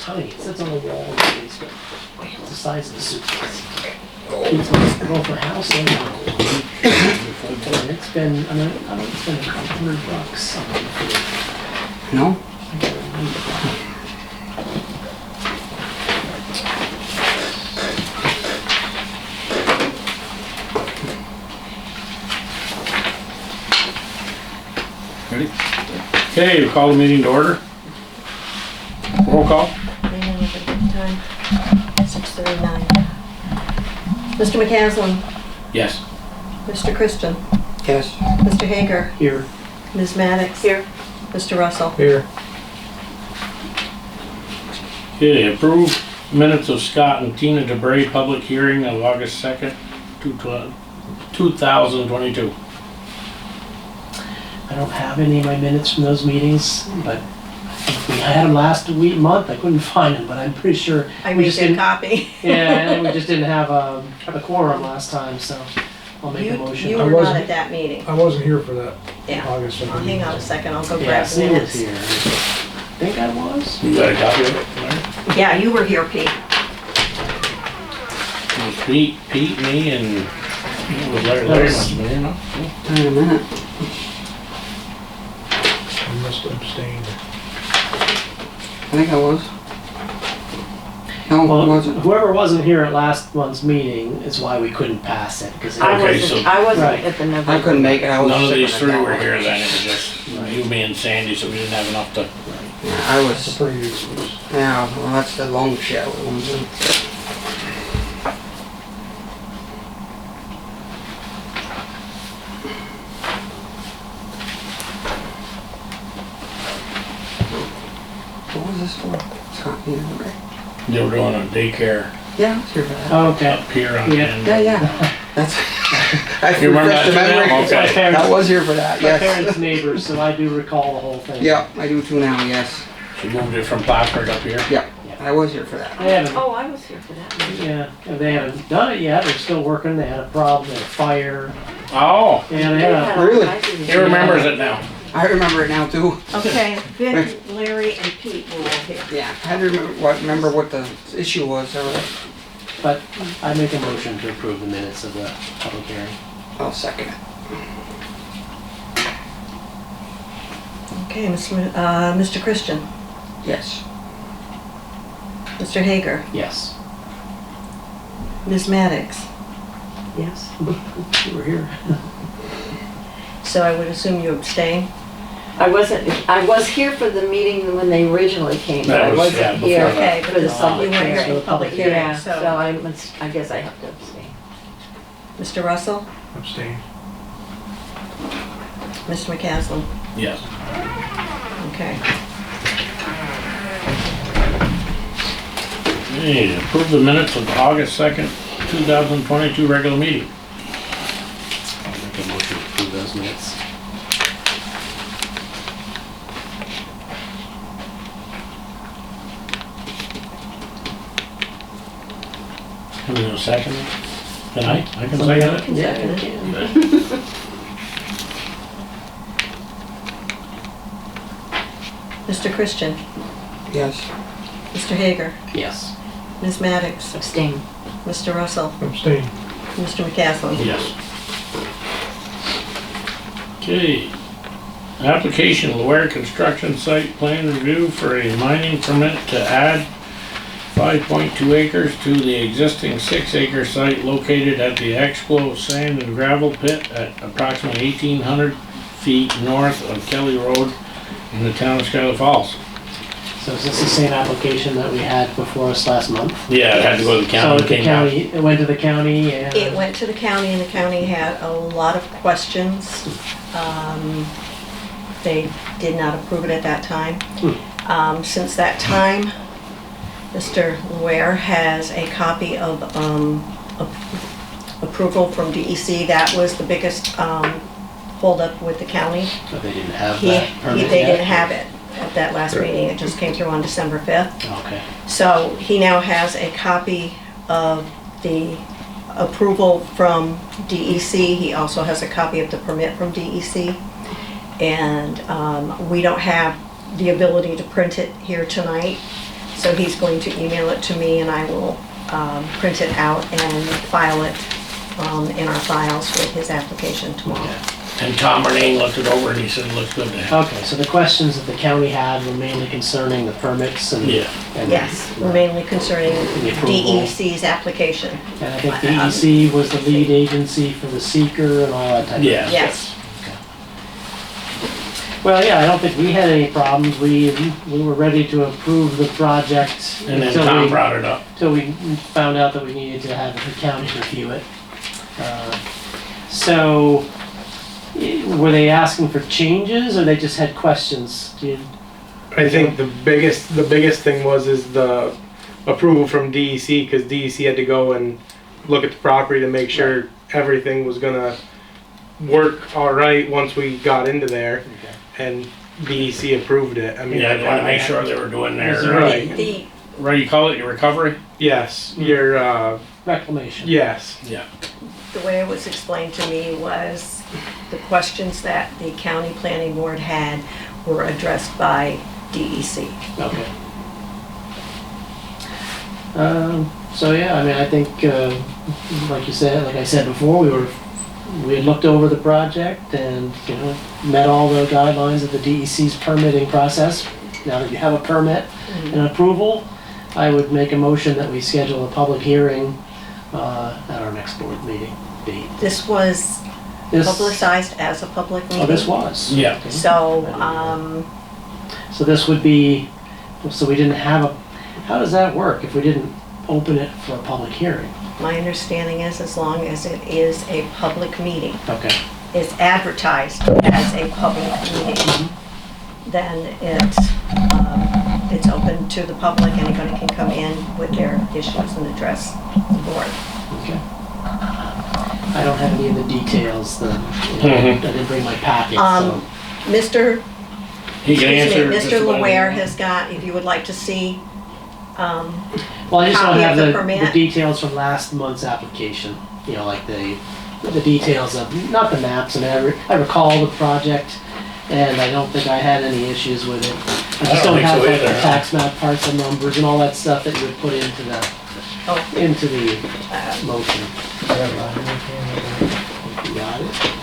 tiny. It sits on the wall. It's the size of the suitcase. It's going for a house and it's been, I don't know, it's been $100 something. No? I can't remember. Ready? Okay, we'll call the meeting to order. Roll call. Time 6:39. Mr. McCasland, Yes. Mr. Christian, Yes. Mr. Hagar, Here. Ms. Maddox. Here. Mr. Russell. Here. Okay, approve minutes of Scott and Tina DeBrey public hearing of August 2nd, 2022. I don't have any of my minutes from those meetings, but we had them last month. I couldn't find them, but I'm pretty sure. I we made just a didn't. copy. Yeah, and we just didn't have a quorum last time, so I'll make a motion. You I were not wasn't- at that meeting. I wasn't here for that Yeah. August. Well, hang on a second, I'll go Yeah, grab the Sue was minutes. here. I think I was. You got a copy of it? Larry? Yeah, you were here, Pete. It was Pete, me, and it was Larry must have been here, no? Wait a minute. I must have abstained. I think I was. No, Well, I wasn't. whoever wasn't here at last month's meeting is why we couldn't pass it, because I Okay, so- I wasn't Right. at the November. I couldn't make it. I was None of sick these when I three got were home. here then, it was just you, me, and Sandy, so we didn't have enough to. Yeah, I It's a was. pretty good excuse. Yeah, well, that's the long show. What was this for? Scott, you know, right? They were doing a daycare Yeah, I was here for that. Okay. up here on Yeah. end. Yeah. That's. I You remember refreshed that the too now? memory. Okay. My parents, I was here for that. my Yes. parents' neighbors, so I do recall the whole thing. Yeah, I do too now. Yes. She moved it from Plattsburgh up here. Yeah, I was here for that. They haven't, Oh, I was here for that meeting. yeah, they haven't done it yet. They're still working. They had a problem. They had a fire. Oh, Yeah, they had a. Really? he remembers it now. I remember it now too. Okay, Vic, Larry, and Pete were all here. Yeah, I had to remember what the issue was. But I make a motion to approve the minutes of the public hearing. I'll second it. Okay, Mr. Christian, Yes. Mr. Hagar, Yes. Ms. Maddox. Yes. You were here. So I would assume you abstain? I was here for the meeting when they originally came, but That I was, yeah, wasn't before here that. Okay, for but the you public weren't here hearing. for the public hearing, Yeah, so so. I guess I have to abstain. Mr. Russell, Abstained. Mr. McCasland. Yes. Okay. Okay, approve the minutes of August 2nd, 2022 regular meeting. I'll make a motion to approve those minutes. Can we do a second? Can I? I can second it? Yeah, Second. you can. Mr. Christian, Yes. Mr. Hagar, Yes. Ms. Maddox, Abstain. Mr. Russell, Abstained. Mr. McCasland. Yes. Okay. Application, Luer Construction Site Plan Review for a mining permit to add 5.2 acres to the existing 6-acre site located at the Explo Sand and Gravel Pit at approximately 1,800 feet north of Kelly Road in the town of Schuyler Falls. So is this the same application that we had before us last month? Yeah, it had to go to the county. So the came back. county, it went to the county and. It went to the county and the county had a lot of questions. They did not approve it at that time. Since that time, Mr. Ware has a copy of approval from DEC. That was the biggest holdup with the county. But they didn't have They that permit yet? didn't have it at that last meeting. It just came through on December 5th. Okay. So he now has a copy of the approval from DEC. He also has a copy of the permit from DEC. And we don't have the ability to print it here tonight. So he's going to email it to me and I will print it out and file it in our files with his application tomorrow. Okay. And Tom Renane looked it over and he said it looks good to him. Okay, so the questions that the county had were mainly concerning the permits and. Yeah. and- Yes, mainly concerning The approval. DEC's application. And I think DEC was the lead agency for the seeker and all that type of. Yeah. Yes. Well, yeah, I don't think we had any problems. We were ready to approve the project. And then until Tom we- brought it up. Till we found out that we needed to have the county review it. So, were they asking for changes or they just had questions? I think the biggest thing is the approval from DEC, because DEC had to go and look at the property to make sure everything was gonna work all right once we got into there, and DEC approved it. I mean, Yeah, I wanted to make sure they were doing Is their, there Right. what do you call it, your recovery? yes, your Reclamation. yes, Yeah. The way it was explained to me was the questions that the county planning board had were addressed by DEC. Okay. So yeah, I mean, I think, like I said before, we had looked over the project and, met all the guidelines of the DEC's permitting process. Now that you have a permit and approval, I would make a motion that we schedule a public hearing, at our next board meeting date. This was This- publicized as a public meeting. Oh, this was? Yeah. Okay. So, So this would be, so we didn't have a, how does that work if we didn't open it for a public hearing? my understanding is as long as it is a public meeting, Okay. it's advertised as a public meeting, then it's open to the public, anybody can come in with their issues and address the board. Okay. I don't have any of the details, I didn't bring my packet, so. Mr. He can answer. Excuse me, just Mr. about Laware anything. has got, if you would like to see, Well, I just don't copy have of the the permit. details from last month's application, like the details of, not the maps, and I recall the project, and I don't think I had any issues with it. I just don't don't think have so like the either. tax map parts and numbers and all that stuff that you would put into the motion. You got it?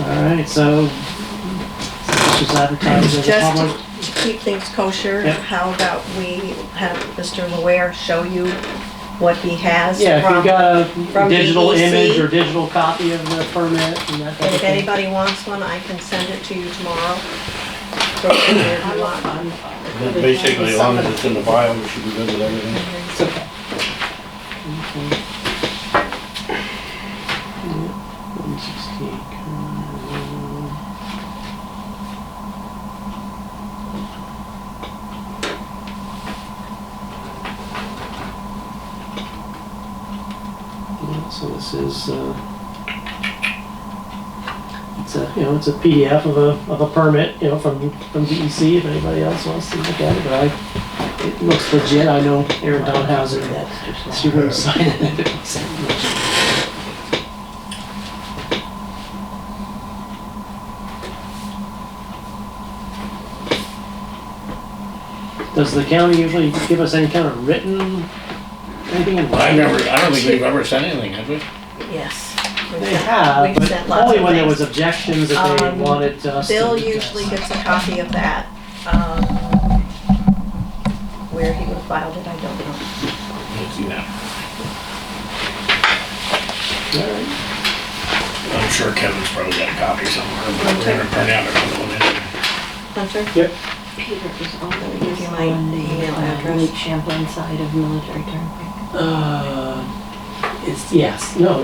All right, so this was advertised as a just public. to keep things kosher, Yep. how about we have Mr. Laware show you what he has Yeah, if from, you've got from a digital DEC. image or digital copy of the permit and that and kind of if thing. anybody wants one, I can send it to you tomorrow. Go to where you want. Basically, as long as it's in the file, we should be good with everything. It's okay. Okay. Yeah, 168. Yeah, so this is, it's a PDF of a permit, from DEC, if anybody else wants to look at it, but it looks legit. I know Aaron Donhauser, she wouldn't sign it if it wasn't legit. Does the county usually give us any kind of written, anything in I writing? don't think we've ever sent anything, have we? Yes. They have, We've but sent lots only of when there things. was objections that they wanted us to. Bill address. usually gets a copy of that. Where he would have filed it, I don't know. Let's see that. All right. I'm sure Kevin's probably got a copy somewhere, but we're gonna print out another one anyway. Hunter? yep. Peter is on Let me give you my on the email address. Lake Champlain side of Military Turnpike. Yes, no,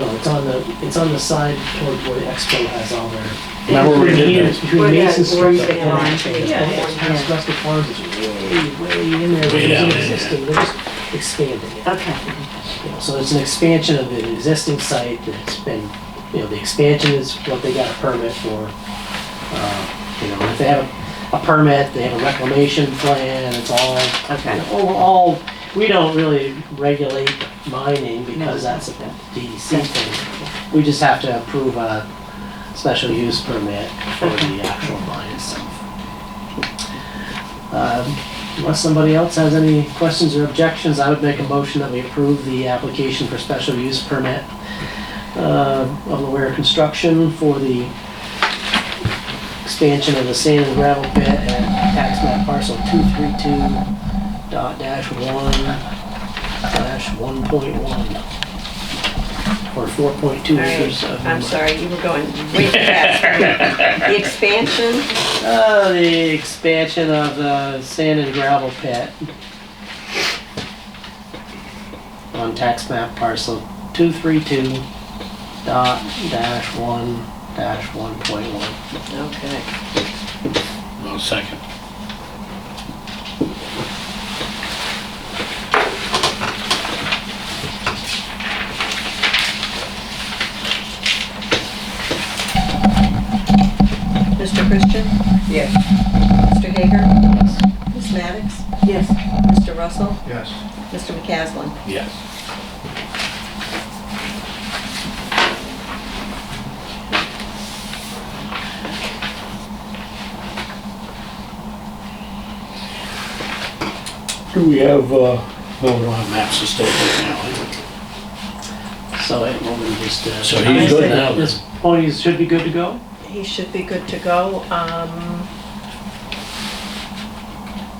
it's on the side toward where the Expo has all their. Remember we did Between this? Between Where Mason that Street rustic and farm Expo. is. Yeah, Past Rustic Farms is way in there, Way it down isn't in there. existing, they're just expanding it. Okay. So it's an expansion of an existing site that's been, the expansion is what they got a permit for. If they have a permit, they have a reclamation plan, it's all, all, we don't really regulate mining because that's a DEC thing. We just have to approve a special use permit for the actual mine itself. Unless somebody else has any questions or objections, I would make a motion that we approve the application for special use permit of Laware Construction for the expansion of the sand and gravel pit at tax map parcel 232.-1-1.1 or 4.2 acres of. I'm sorry, you were going way too fast. The expansion, The expansion of the sand and gravel pit on tax map parcel 232.-1-1.1. okay. No second. Mr. Christian, Yes. Mr. Hager, Ms. Maddox, Yes. Mr. Russell, Yes. Mr. McCasland. Yes. Do we have, no, we don't have maps to stay right now. So it will be just. So he's good now. At this point, he should be good to go. He should be good to go.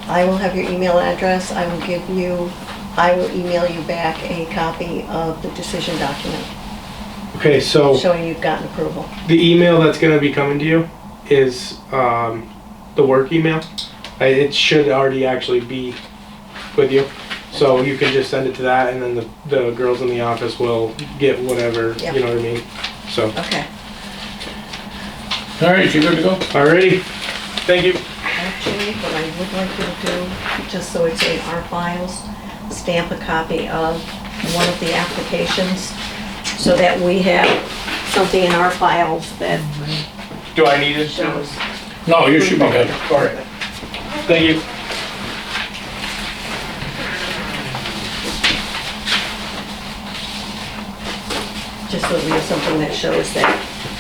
I will have your email address. I will email you back a copy of the decision document Okay, so showing you've gotten approval. the email that's gonna be coming to you is, the work email. It should already actually be with you. So you can just send it to that and then the girls in the office will get whatever, Yep. you know what I mean? So, Okay. All right, you good to go? alrighty, thank you. Actually, what I would like you to do, just so it's in our files, stamp a copy of one of the applications so that we have something in our files that Do I need it? shows. No, you should be good. Alright. Thank you. Just so we have something that shows that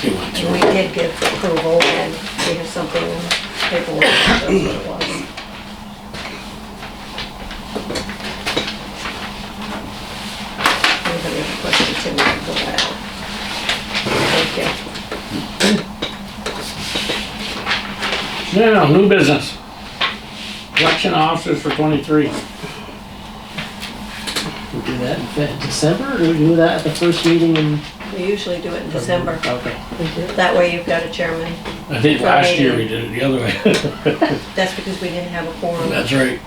You went through we it. did give approval and we have something in paperwork that shows what it was. Anybody have questions, then we can go back. Thank you. Now, new business. Election officers for 23. We do that in December, or do we do that at the first meeting in? We usually do it in December. Okay. That way you've got a chairman. I think last year we did it the other way. That's because we didn't have a quorum. That's right.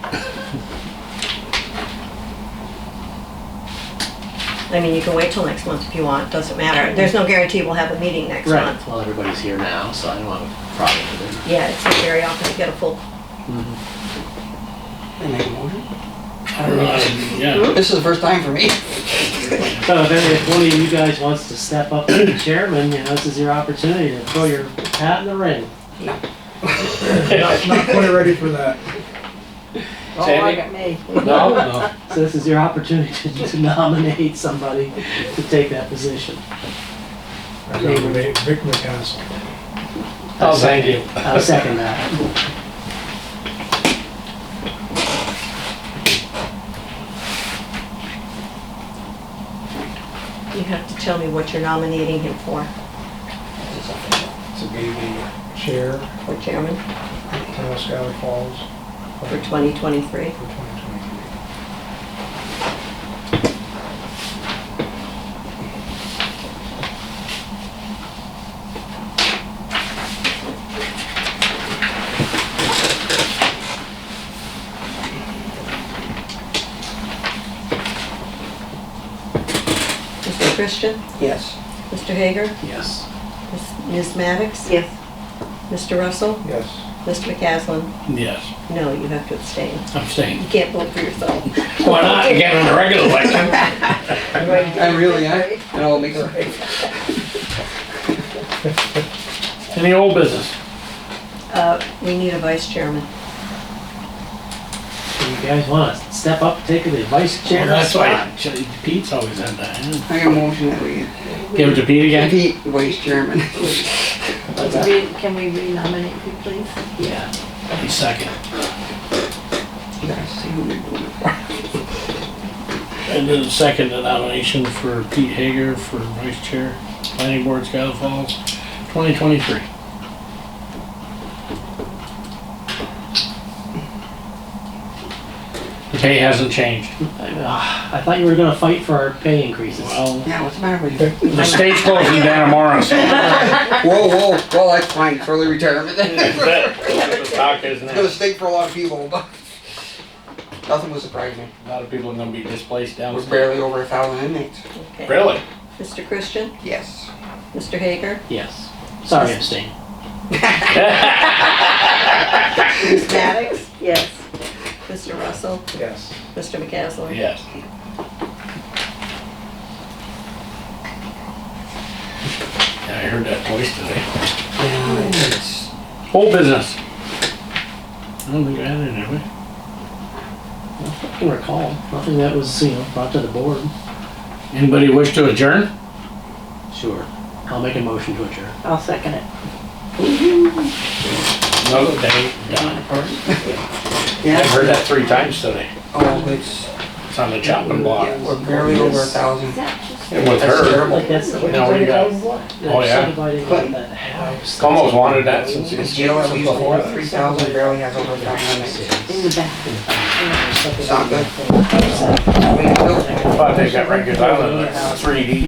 I mean, you can wait till next month if you want, doesn't matter. There's no guarantee we'll have a meeting next Right, month. well, everybody's here now, so I don't have a problem with it. Yeah, it's not very often you get a full, I make a motion. Yeah. This is the first time for me. So if one of you guys wants to step up to the chairman, you know, this is your opportunity to throw your hat in the ring. Not quite ready for that. Oh, I got me. No, no. So this is your opportunity to nominate somebody to take that position. I nominate Vic McCasland. Oh, thank you. I'll second that. you have to tell me what you're nominating him for To be the chair for chairman of Town of Schuyler Falls for 2023. for 2023. Mr. Christian, Yes. Mr. Hager, Yes. Ms. Maddox, Yes. Mr. Russell, Yes. Mr. McCasland. Yes, No, you have to abstain. I'm staying. You can't vote for yourself. Why not? Again on the regular election. I really, it all makes sense. Any old business? We need a vice chairman. Do you guys want to step up and take the vice chair Well, that's why spot? Pete's always had that. Yeah. I got a motion that we Give it to Pete again? Pete, vice chairman. Can we renominate you, please? Yeah. He's second. You gotta see who you're doing it for. And then second the nomination for Pete Hagar for vice chair, planning board, Scholar Falls, 2023. The pay hasn't changed. I thought you were gonna fight for our pay increases. Well, Yeah, what's the matter with you? the state's closing down tomorrow, so. Whoa, well, that's fine, it's early retirement. That's the talk, isn't It's gonna it? stink for a lot of people, but nothing will surprise me. A lot of people are gonna be displaced down. We're barely over 1,000 inmates. Okay. Really? Mr. Christian, Yes. Mr. Hager, Yes. Sorry, abstain. Ms. Maddox, Yes. Mr. Russell, Yes. Mr. McCasland. Yes. Yeah, I heard that twice today. It's Whole business. I don't think I had it, have we? I can recall, nothing that was, brought to the board. Anybody wish to adjourn? Sure. I'll make a motion to adjourn. I'll second it. Another day, done. yeah. I've heard that 3 times today. Oh, it's It's on the chopping block. yeah, we're barely over 1,000. Is that just? And with That's her, terrible. Like that's the. No, we got- Oh, yeah. Subdividing like that house. Almo's wanted that since The it's jail at least over 3,000, barely has over 1,000 inmates. In the back. It's not good. I mean, I thought they got Rikers Island, like 3D.